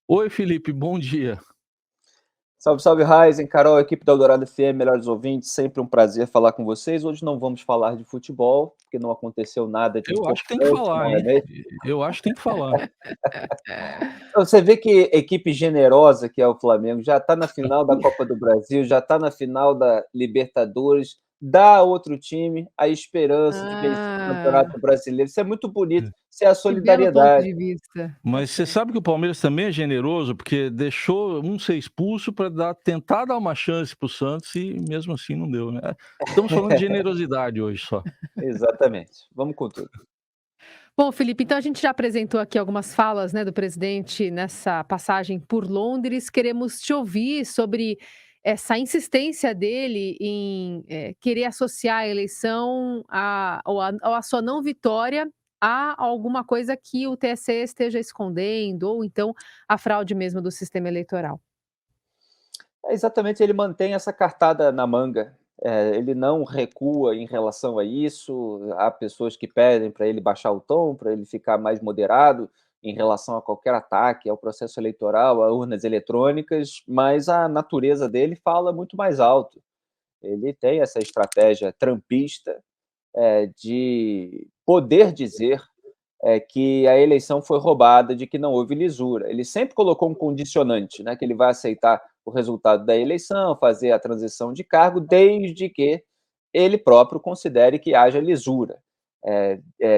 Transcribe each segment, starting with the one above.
Oi, Felipe, bom dia. Salve, salve, Ryzen, Carol, equipe da Eldorado FM, melhores ouvintes, sempre um prazer falar com vocês. Hoje não vamos falar de futebol, porque não aconteceu nada de Eu acho que tem que importante, falar, não é hein. mesmo? Eu acho que tem que falar. Então, você vê que equipe generosa que é o Flamengo, já está na final da Copa do Brasil, já está na final da Libertadores, dá a outro time a esperança de vencer o Ah, Campeonato Brasileiro. Isso é muito bonito, isso é a que belo ponto solidariedade. de vista. Tá Mas você certo. sabe que o Palmeiras também é generoso, porque deixou um ser expulso para tentar dar uma chance para o Santos e mesmo assim não deu, né. Estamos falando de generosidade hoje só. Exatamente. Vamos com tudo. Bom, Felipe, então a gente já apresentou aqui algumas falas, né, do presidente nessa passagem por Londres. Queremos te ouvir sobre essa insistência dele em, querer associar a eleição ou a sua não vitória a alguma coisa que o TSE esteja escondendo, ou então a fraude mesmo do sistema eleitoral. É, exatamente, ele mantém essa cartada na manga. Ele não recua em relação a isso. Há pessoas que pedem para ele baixar o tom, para ele ficar mais moderado em relação a qualquer ataque ao processo eleitoral, a urnas eletrônicas, mas a natureza dele fala muito mais alto. Ele tem essa estratégia trampista, de poder dizer que a eleição foi roubada, de que não houve lisura. Ele sempre colocou um condicionante, né, que ele vai aceitar o resultado da eleição, fazer a transição de cargo, desde que ele próprio considere que haja lisura.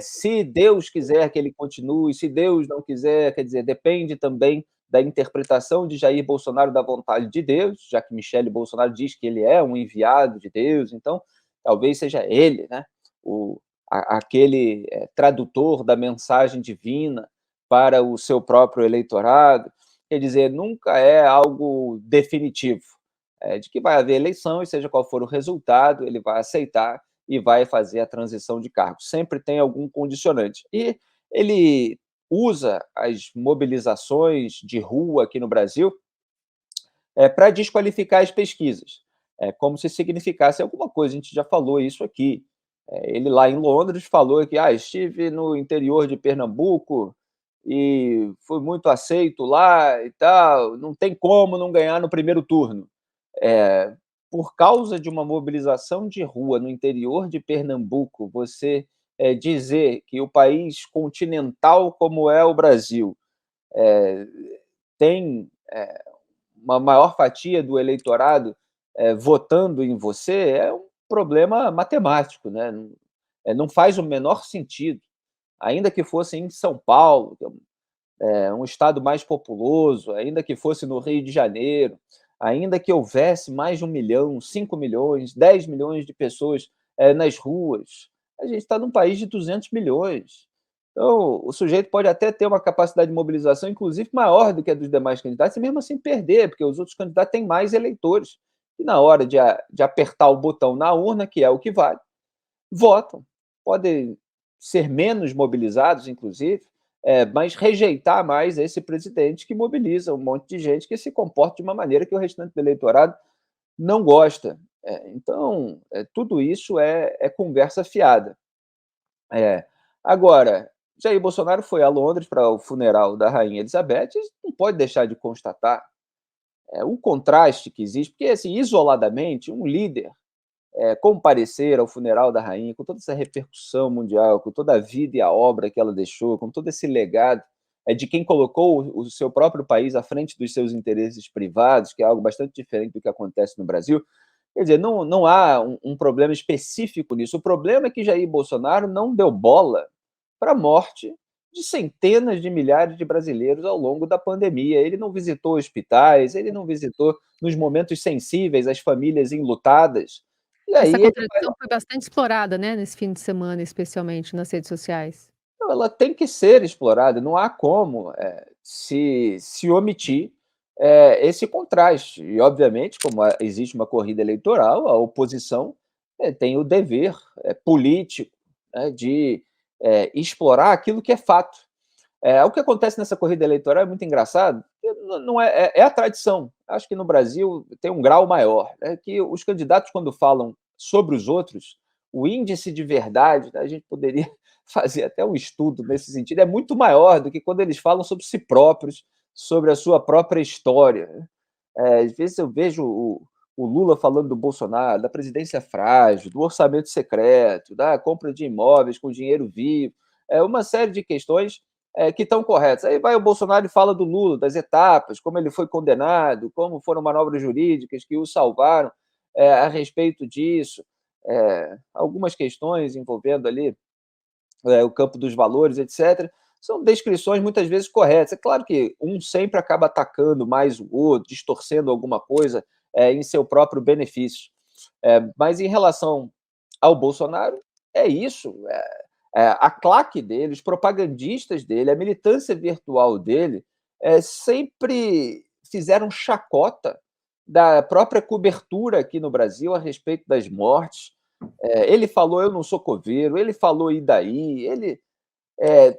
Se Deus quiser que ele continue, se Deus não quiser, quer dizer, depende também da interpretação de Jair Bolsonaro da vontade de Deus, já que Michele Bolsonaro diz que ele é um enviado de Deus, então talvez seja ele, né, o, aquele tradutor da mensagem divina para o seu próprio eleitorado. Quer dizer, nunca é algo definitivo. De que vai haver eleição e seja qual for o resultado, ele vai aceitar e vai fazer a transição de cargo. Sempre tem algum condicionante. E ele usa as mobilizações de rua aqui no Brasil para desqualificar as pesquisas, como se significasse alguma coisa. A gente já falou isso aqui. Ele lá em Londres falou que estive no interior de Pernambuco e fui muito aceito lá e tal, não tem como não ganhar no primeiro turno. Por causa de uma mobilização de rua no interior de Pernambuco, você dizer que o país continental como é o Brasil eh, tem uma maior fatia do eleitorado votando em você é um problema matemático, né? Não, não faz o menor sentido. Ainda que fosse em São Paulo, que é um estado mais populoso, ainda que fosse no Rio de Janeiro, ainda que houvesse mais de 1 milhão, 5 milhões, 10 milhões de pessoas nas ruas, a gente está num país de 200 milhões. Então, o sujeito pode até ter uma capacidade de mobilização, inclusive, maior do que a dos demais candidatos, e mesmo assim perder, porque os outros candidatos têm mais eleitores. E na hora de apertar o botão na urna, que é o que vale, votam. Podem ser menos mobilizados, inclusive, mas rejeitar mais esse presidente que mobiliza um monte de gente que se comporta de uma maneira que o restante do eleitorado não gosta. Então, tudo isso é conversa fiada. É. Agora, Jair Bolsonaro foi a Londres para o funeral da Rainha Elizabeth e não pode deixar de constatar o contraste que existe, porque, assim, isoladamente, um líder comparecer ao funeral da rainha, com toda essa repercussão mundial, com toda a vida e a obra que ela deixou, com todo esse legado de quem colocou o seu próprio país à frente dos seus interesses privados, que é algo bastante diferente do que acontece no Brasil. Quer dizer, não há um problema específico nisso. O problema é que Jair Bolsonaro não deu bola para a morte de centenas de milhares de brasileiros ao longo da pandemia. Ele não visitou hospitais, ele não visitou nos momentos sensíveis as famílias enlutadas. E Essa aí ele vai lá. contradição foi bastante explorada, né, nesse fim de semana, especialmente nas redes sociais. Não, ela tem que ser explorada, não há como se omitir esse contraste. E, obviamente, como existe uma corrida eleitoral, a oposição tem o dever político, né, de explorar aquilo que é fato. O que acontece nessa corrida eleitoral é muito engraçado, porque não é a tradição. Acho que no Brasil tem um grau maior, né, que os candidatos, quando falam sobre os outros, o índice de verdade, né, a gente poderia fazer até um estudo nesse sentido, é muito maior do que quando eles falam sobre si próprios, sobre a sua própria história. Às vezes eu vejo o Lula falando do Bolsonaro, da presidência frágil, do orçamento secreto, da compra de imóveis com dinheiro vivo, uma série de questões que estão corretas. Aí vai o Bolsonaro e fala do Lula, das etapas, como ele foi condenado, como foram manobras jurídicas que o salvaram a respeito disso, algumas questões envolvendo ali o campo dos valores, etc. São descrições muitas vezes corretas. É claro que um sempre acaba atacando mais o outro, distorcendo alguma coisa em seu próprio benefício. Mas em relação ao Bolsonaro, é isso. A claque dele, os propagandistas dele, a militância virtual dele, sempre fizeram chacota da própria cobertura aqui no Brasil a respeito das mortes. Ele falou, eu não sou coveiro, ele falou, e daí? Ele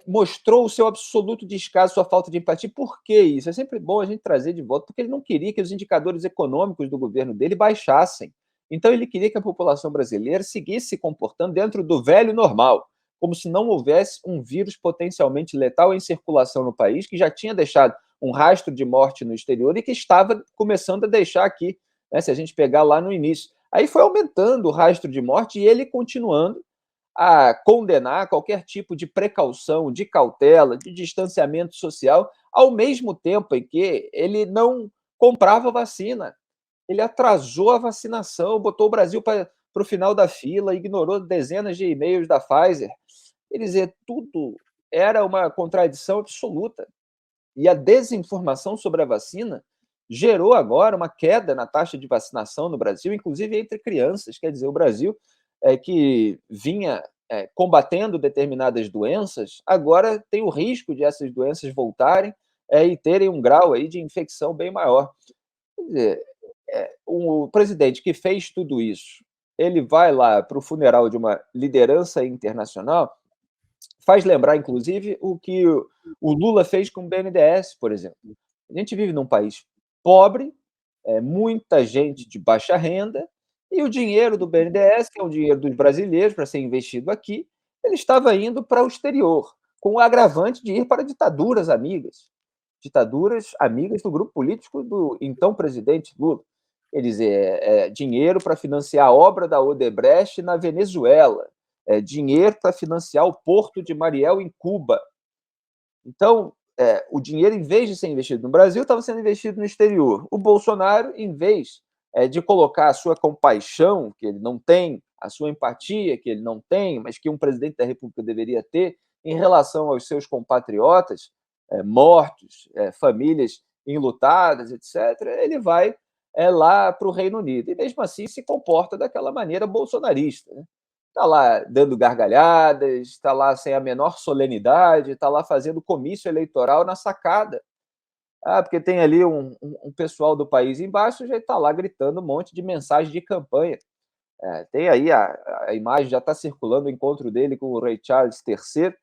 mostrou o seu absoluto descaso, sua falta de empatia. Por que isso? É sempre bom a gente trazer de volta, porque ele não queria que os indicadores econômicos do governo dele baixassem. Então, ele queria que a população brasileira seguisse se comportando dentro do velho normal, como se não houvesse um vírus potencialmente letal em circulação no país, que já tinha deixado um rastro de morte no exterior e que estava começando a deixar aqui, né, se a gente pegar lá no início. Aí foi aumentando o rastro de morte e ele continuando a condenar qualquer tipo de precaução, de cautela, de distanciamento social, ao mesmo tempo em que ele não comprava vacina. Ele atrasou a vacinação, botou o Brasil para o final da fila, ignorou dezenas de e-mails da Pfizer. Quer dizer, tudo era uma contradição absoluta. E a desinformação sobre a vacina gerou agora uma queda na taxa de vacinação no Brasil, inclusive entre crianças. Quer dizer, o Brasil, que vinha combatendo determinadas doenças, agora tem o risco de essas doenças voltarem e terem um grau aí de infecção bem maior. Quer dizer, o presidente que fez tudo isso, ele vai lá para o funeral de uma liderança internacional, faz lembrar, inclusive, o que o Lula fez com o BNDES, por exemplo. A gente vive num país pobre, muita gente de baixa renda, e o dinheiro do BNDES, que é o dinheiro dos brasileiros para ser investido aqui, ele estava indo para o exterior, com o agravante de ir para ditaduras amigas do grupo político do então presidente Lula. Quer dizer, dinheiro para financiar a obra da Odebrecht na Venezuela, dinheiro para financiar o porto de Mariel em Cuba. Então, o dinheiro, em vez de ser investido no Brasil, estava sendo investido no exterior. O Bolsonaro, em vez de colocar a sua compaixão, que ele não tem, a sua empatia, que ele não tem, mas que um presidente da República deveria ter, em relação aos seus compatriotas mortos, famílias enlutadas, etc., ele vai lá para o Reino Unido. E, mesmo assim, se comporta daquela maneira bolsonarista, né? Está lá dando gargalhadas, está lá sem a menor solenidade, está lá fazendo comício eleitoral na sacada. Porque tem ali um pessoal do país embaixo, já está lá gritando um monte de mensagem de campanha. Tem aí a imagem, já está circulando o encontro dele com o rei Charles III,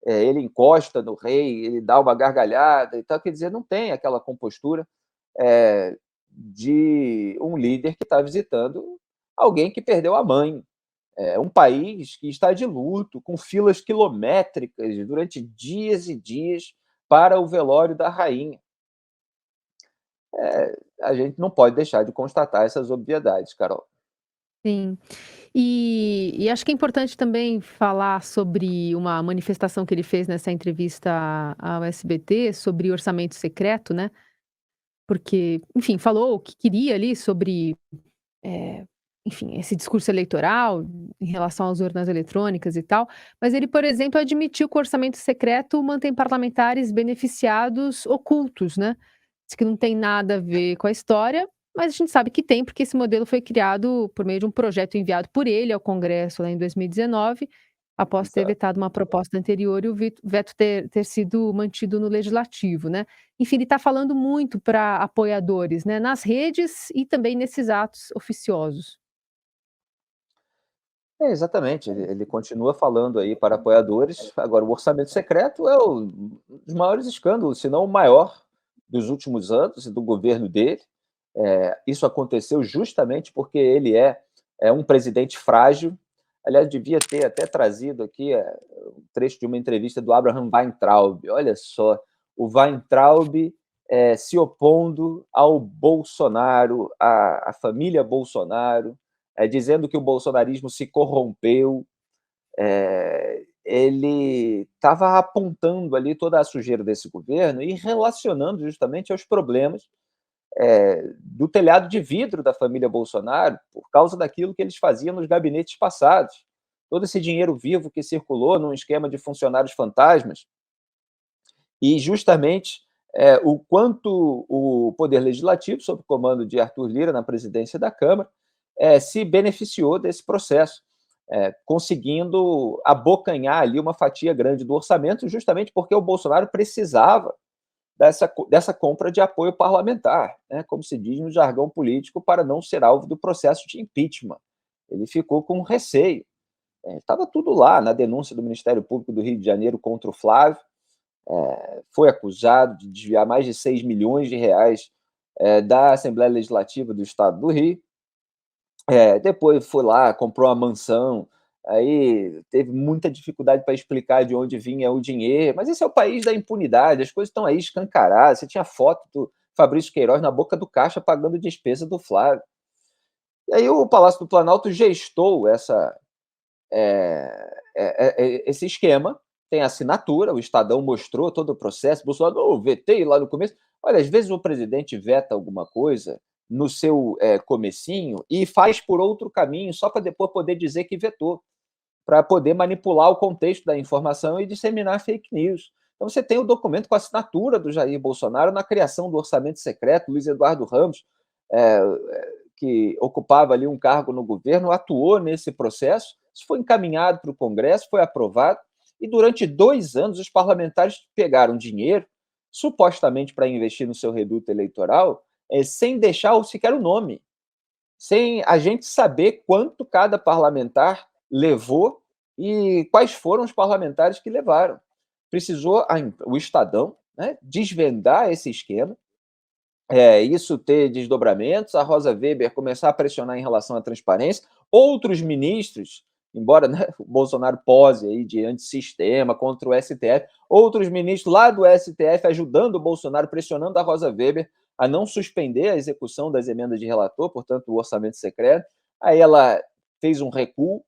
ele encosta no rei, ele dá uma gargalhada e tal, quer dizer, não tem aquela compostura de um líder que está visitando alguém que perdeu a mãe. É um país que está de luto, com filas quilométricas durante dias e dias para o velório da rainha. A gente não pode deixar de constatar essas obviedades, Carol. Sim. E acho que é importante também falar sobre uma manifestação que ele fez nessa entrevista ao SBT sobre orçamento secreto, né? Porque, enfim, falou o que queria ali sobre, enfim, esse discurso eleitoral em relação às urnas eletrônicas e tal, mas ele, por exemplo, admitiu que o orçamento secreto mantém parlamentares beneficiados ocultos, né? Diz que não tem nada a ver com a história, mas a gente sabe que tem, porque esse modelo foi criado por meio de um projeto enviado por ele ao Congresso lá em 2019, após ter Exato. vetado uma proposta anterior e o veto ter sido mantido no legislativo, né. Enfim, ele está falando muito para apoiadores, né, nas redes e também nesses atos oficiosos. Exatamente, ele continua falando aí para apoiadores. Agora, o orçamento secreto é um dos maiores escândalos, se não o maior, dos últimos anos e do governo dele. Isso aconteceu justamente porque ele é um presidente frágil. Aliás, devia ter até trazido aqui um trecho de uma entrevista do Abraham Weintraub. Olha só, o Weintraub se opondo ao Bolsonaro, à família Bolsonaro, dizendo que o bolsonarismo se corrompeu. Ele estava apontando ali toda a sujeira desse governo e relacionando justamente aos problemas do telhado de vidro da família Bolsonaro, por causa daquilo que eles faziam nos gabinetes passados. Todo esse dinheiro vivo que circulou num esquema de funcionários fantasmas, e justamente o quanto o Poder Legislativo, sob o comando de Arthur Lira na presidência da Câmara, se beneficiou desse processo, conseguindo abocanhar ali uma fatia grande do orçamento, justamente porque o Bolsonaro precisava dessa compra de apoio parlamentar, né, como se diz no jargão político, para não ser alvo do processo de impeachment. Ele ficou com receio. Estava tudo lá na denúncia do Ministério Público do Rio de Janeiro contra o Flávio. Foi acusado de desviar mais de 6 milhões de reais da Assembleia Legislativa do Estado do Rio. Depois foi lá, comprou uma mansão, aí teve muita dificuldade para explicar de onde vinha o dinheiro, mas esse é o país da impunidade, as coisas estão aí escancaradas. Você tinha foto do Fabrício Queiroz na boca do caixa pagando despesa do Flávio. E aí o Palácio do Planalto gestou esse esquema, tem assinatura, o Estadão mostrou todo o processo, Bolsonaro, vetei lá no começo. Olha, às vezes o presidente veta alguma coisa no seu comecinho e faz por outro caminho, só para depois poder dizer que vetou, para poder manipular o contexto da informação e disseminar fake news. Então você tem o documento com a assinatura do Jair Bolsonaro na criação do orçamento secreto. Luiz Eduardo Ramos, que ocupava ali um cargo no governo, atuou nesse processo. Isso foi encaminhado para o Congresso, foi aprovado, e durante 2 anos os parlamentares pegaram dinheiro, supostamente para investir no seu reduto eleitoral, sem deixar sequer o nome, sem a gente saber quanto cada parlamentar levou e quais foram os parlamentares que levaram. Precisou o Estadão, né, desvendar esse esquema, isso ter desdobramentos, a Rosa Weber começar a pressionar em relação à transparência, outros ministros, embora, né, o Bolsonaro pose aí de antissistema contra o STF, outros ministros lá do STF ajudando o Bolsonaro, pressionando a Rosa Weber a não suspender a execução das emendas de relator, portanto, o orçamento secreto. Aí ela fez um recuo,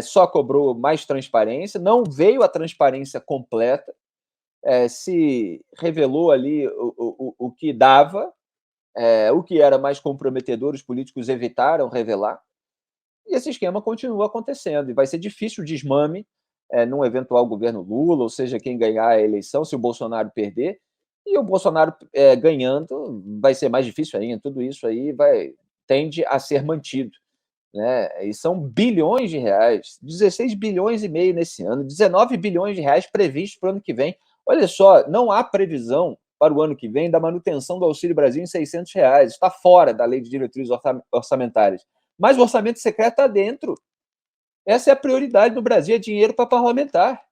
só cobrou mais transparência, não veio a transparência completa, se revelou ali o que dava, o que era mais comprometedor, os políticos evitaram revelar, e esse esquema continua acontecendo, e vai ser difícil o desmame num eventual governo Lula, ou seja, quem ganhar a eleição, se o Bolsonaro perder, e o Bolsonaro ganhando, vai ser mais difícil ainda, tudo isso aí tende a ser mantido, né? E são bilhões de reais, 16 bilhões e meio nesse ano, 19 bilhões de reais previstos para o ano que vem. Olha só, não há previsão para o ano que vem da manutenção do Auxílio Brasil em R$ 600, está fora da lei de diretrizes orçamentárias. Mas o orçamento secreto está dentro. Essa é a prioridade no Brasil, é dinheiro para parlamentar.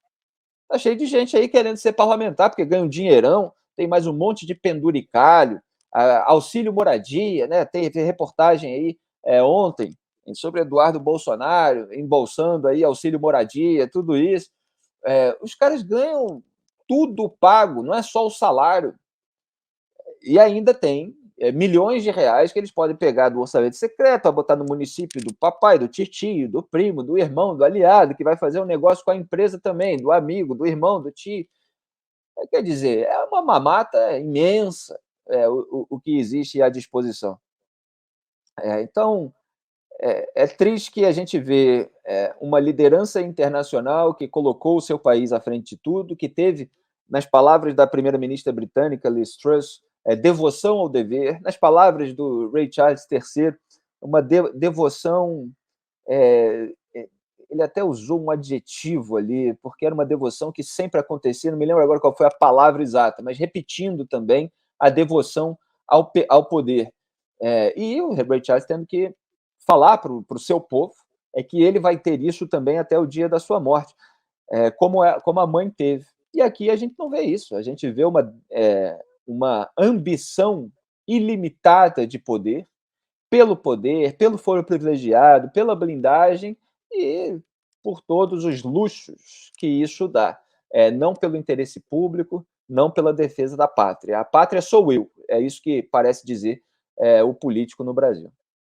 Está cheio de gente aí querendo ser parlamentar, porque ganha um dinheirão, tem mais um monte de penduricalho, auxílio moradia, né? Teve reportagem aí ontem sobre Eduardo Bolsonaro, embolsando aí auxílio moradia, tudo isso. Os caras ganham tudo pago, não é só o salário. E ainda tem milhões de reais que eles podem pegar do orçamento secreto, botar no município do papai, do tio, do primo, do irmão, do aliado, que vai fazer um negócio com a empresa também, do amigo, do irmão, do tio. Quer dizer, é uma mamata imensa o que existe à disposição. Então, é triste que a gente vê uma liderança internacional que colocou o seu país à frente de tudo, que teve, nas palavras da primeira-ministra britânica, Liz Truss, devoção ao dever, nas palavras do Ray Charles III, uma devoção, ele até usou um adjetivo ali, porque era uma devoção que sempre acontecia, não me lembro agora qual foi a palavra exata, mas repetindo também a devoção ao poder. E o Ray Charles tendo que falar para o seu povo que ele vai ter isso também até o dia da sua morte, como a mãe teve. E aqui a gente não vê isso, a gente vê uma ambição ilimitada de poder, pelo foro privilegiado, pela blindagem e por todos os luxos que isso dá. Não pelo interesse público, não pela defesa da pátria. A pátria sou eu, é isso que parece dizer o político no Brasil.